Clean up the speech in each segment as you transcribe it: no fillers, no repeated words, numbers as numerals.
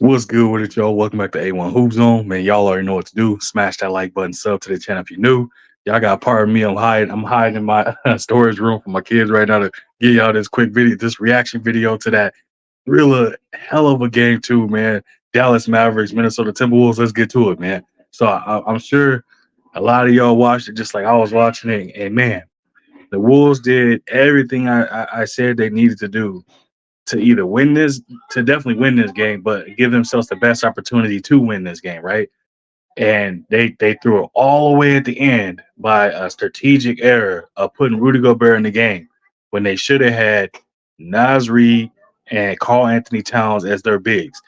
What's good with it, y'all? Welcome back to A1 Hoop Zone. Man, y'all already know what to do. Smash that like button, sub to the channel if you're new. Y'all got a part of me. I'm hiding in my storage room for my kids right now to give y'all this quick video, this reaction video to that real hell of a game too, man. Dallas Mavericks, Minnesota Timberwolves. Let's get to it, man. So I'm sure a lot of y'all watched it just like I was watching it, and man, the Wolves did everything I said they needed to do to either win this, to definitely win this game, but give themselves the best opportunity to win this game, right? And they threw it all the way at the end by a strategic error of putting Rudy Gobert in the game when they should have had Naz Reid and Carl Anthony Towns as their bigs.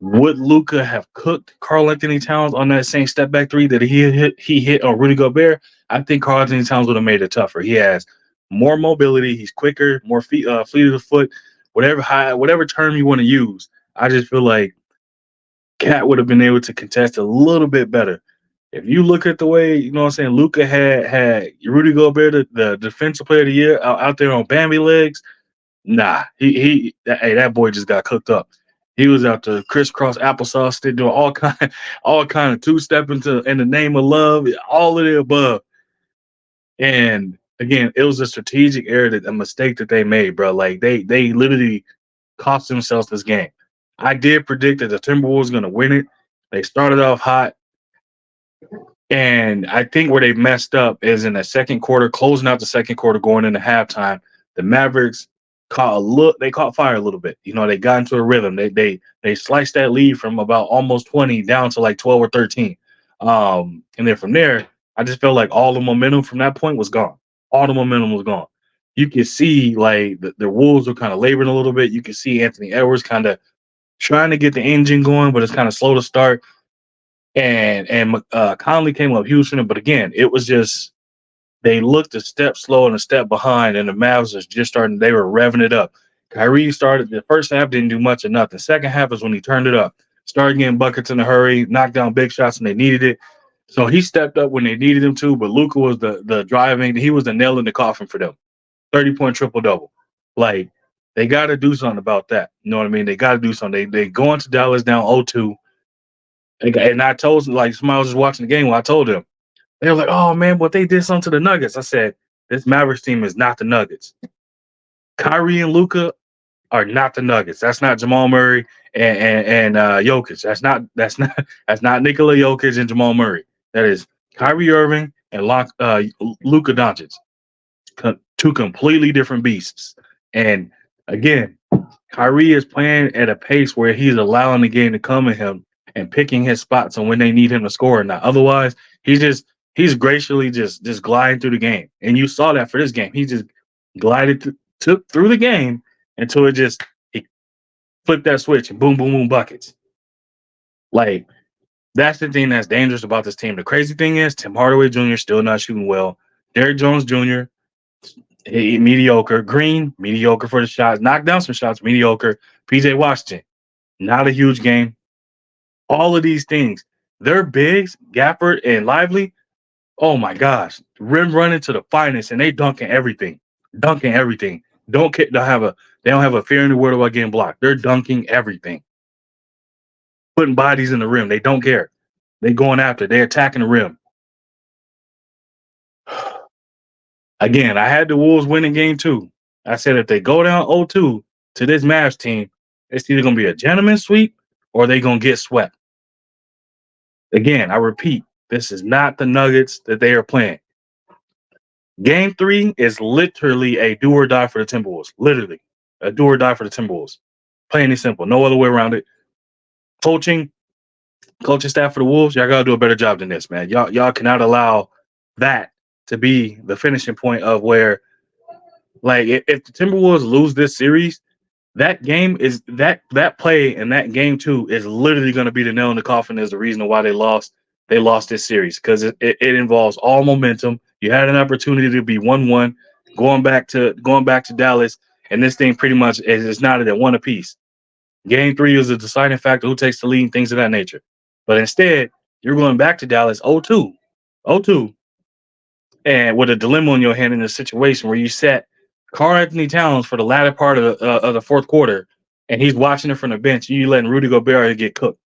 Would Luca have cooked Carl Anthony Towns on that same step back three that he hit on Rudy Gobert? I think Carl Anthony Towns would have made it tougher. He has more mobility. He's quicker, more fleet of the foot, whatever term you want to use. I just feel like Cat would have been able to contest a little bit better. If you look at the way, you know what I'm saying, Luca had Rudy Gobert, the defensive player of the year, out there on Bambi legs. Nah, that boy just got cooked up. He was out to crisscross applesauce, they doing all kind of two step into in the name of love, all of the above. And again, it was a strategic error, that a mistake that they made, bro. Like they literally cost themselves this game. I did predict that the Timberwolves going to win it. They started off hot, and I think where they messed up is in the second quarter, closing out the second quarter, going into halftime. The Mavericks they caught fire a little bit. You know, they got into a rhythm. They sliced that lead from about almost 20 down to like 12 or 13. And then from there, I just felt like all the momentum from that point was gone. All the momentum was gone. You could see like the Wolves were kind of laboring a little bit. You could see Anthony Edwards kind of trying to get the engine going, but it's kind of slow to start. And Conley came up huge for them, but again, it was just they looked a step slow and a step behind, and the Mavs was just starting. They were revving it up. Kyrie started the first half, didn't do much of nothing. Second half is when he turned it up, started getting buckets in a hurry, knocked down big shots when they needed it. So he stepped up when they needed him to. But Luka was the driving. He was the nail in the coffin for them. 30-point triple double. Like they got to do something about that. You know what I mean? They got to do something. They go into Dallas down 0-2. And I told, like, somebody was just watching the game when I told them. They were like, "Oh man, but they did something to the Nuggets." I said, "This Mavericks team is not the Nuggets. Kyrie and Luca are not the Nuggets. That's not Jamal Murray and Jokic. That's not Nikola Jokic and Jamal Murray. That is Kyrie Irving and Luka Doncic. Two completely different beasts. And again, Kyrie is playing at a pace where he's allowing the game to come at him and picking his spots on when they need him to score or not. Otherwise, he's gracefully just gliding through the game. And you saw that for this game. He just took through the game until he flipped that switch and boom, boom, boom, buckets. Like that's the thing that's dangerous about this team. The crazy thing is Tim Hardaway Jr. still not shooting well. Derrick Jones Jr. Mediocre. Green mediocre for the shots. Knocked down some shots. Mediocre. PJ Washington not a huge game. All of these things, they're bigs, Gafford and Lively. Oh my gosh, rim running to the finest, and they dunking everything. They don't have a fear in the world about getting blocked. They're dunking everything, putting bodies in the rim. They don't care. They going after. They attacking the rim. Again, I had the Wolves winning game two. I said if they go down 0-2 to this Mavs team, it's either going to be a gentleman's sweep or they going to get swept. Again, I repeat, this is not the Nuggets that they are playing. Game three is literally a do or die for the Timberwolves. Literally a do or die for the Timberwolves. Plain and simple. No other way around it. Coaching staff for the Wolves, y'all got to do a better job than this, man. Y'all cannot allow that to be the finishing point of where, like, if the Timberwolves lose this series, that game is that play and that game two is literally going to be the nail in the coffin. Is the reason why they lost this series because it involves all momentum. You had an opportunity to be 1-1 going back to Dallas, and this thing pretty much is knotted at one apiece. Game three is a deciding factor who takes the lead and things of that nature. But instead, you're going back to Dallas 0-2, and with a dilemma in your hand in a situation where you set Karl Anthony Towns for the latter part of the fourth quarter and he's watching it from the bench. You letting Rudy Gobert get cooked.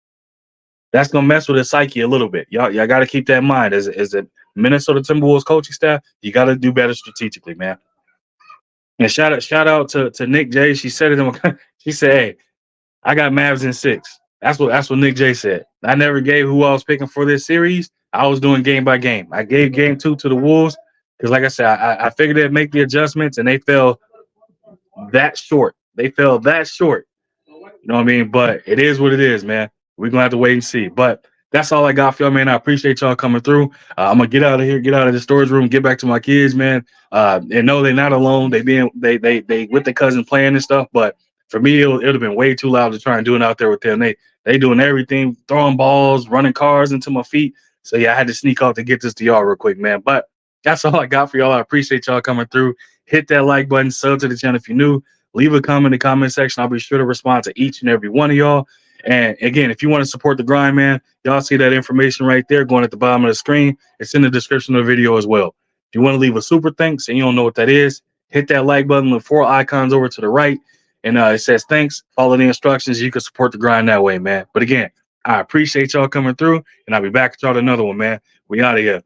That's gonna mess with his psyche a little bit. Y'all got to keep that in mind as a Minnesota Timberwolves coaching staff. You got to do better strategically, man. And shout out to Nick J. She said it. She said, "Hey, I got Mavs in 6." That's what Nick J said. I never gave who I was picking for this series. I was doing game by game. I gave game 2 to the Wolves because, like I said, I figured they'd make the adjustments, and they fell that short. They fell that short. You know what I mean? But it is what it is, man. We're gonna have to wait and see. But that's all I got for y'all, man. I appreciate y'all coming through. I'm gonna get out of here, get out of the storage room, get back to my kids, man. And no, they're not alone. They with their cousin playing and stuff. But for me, it would have been way too loud to try and do it out there with them. They doing everything, throwing balls, running cars into my feet. So yeah, I had to sneak off to get this to y'all real quick, man. But that's all I got for y'all. I appreciate y'all coming through. Hit that like button, sub to the channel if you're new. Leave a comment in the comment section. I'll be sure to respond to each and every one of y'all. And again, if you want to support the grind, man, y'all see that information right there going at the bottom of the screen. It's in the description of the video as well. If you want to leave a super thanks and you don't know what that is, hit that like button, the 4 icons over to the right. And it says thanks. Follow the instructions. You can support the grind that way, man. But again, I appreciate y'all coming through, and I'll be back with y'all another one, man. We out of here.